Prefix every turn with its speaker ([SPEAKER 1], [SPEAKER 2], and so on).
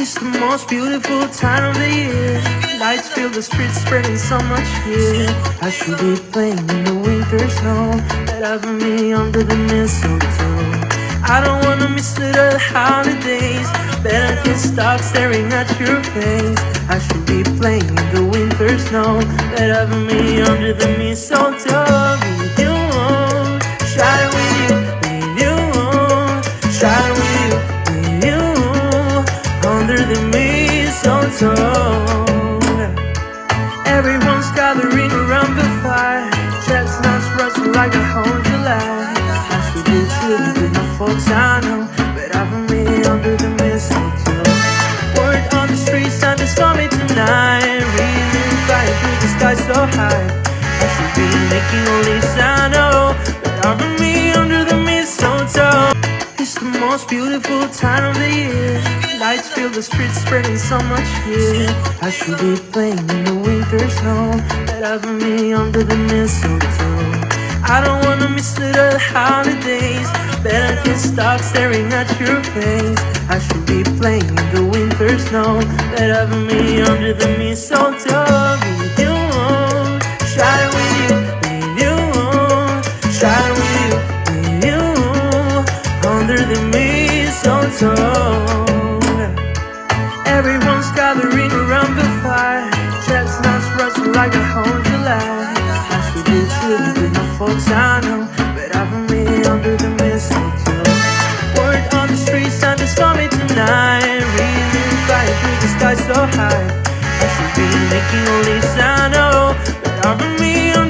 [SPEAKER 1] It's the most beautiful time of the year. Lights fill the streets, spreading so much cheer. I should be playing in the winter snow, but over me under the mistletoe. I don't wanna miss the holidays, but I can't stop staring at your face. I should be playing in the winter snow, but over me under the mistletoe. With you, shine with you, shine with you, under the mistletoe. Everyone's gathering around the fire, chestnuts roasting like a whole July. I should be chilling with my folks, I know, but over me under the mistletoe. Word on the street, Santa's coming tonight. Really flying through the sky so high. I should be making all this I know, but over me under the mistletoe. It's the most beautiful time of the year. Lights fill the streets, spreading so much cheer. I should be playing in the winter snow, but over me under the mistletoe. I don't wanna miss the holidays, but I can't stop staring at your face. I should be playing in the winter snow, but over me under the mistletoe. With you, shine with you, shine with you, under the mistletoe. Everyone's gathering around the fire, chestnuts roasting like a whole July. I should be chilling with my folks, I know, but over me under the mistletoe. Word on the street, Santa's coming tonight. Really flying through the sky so high. I should be making all this I know, but over me under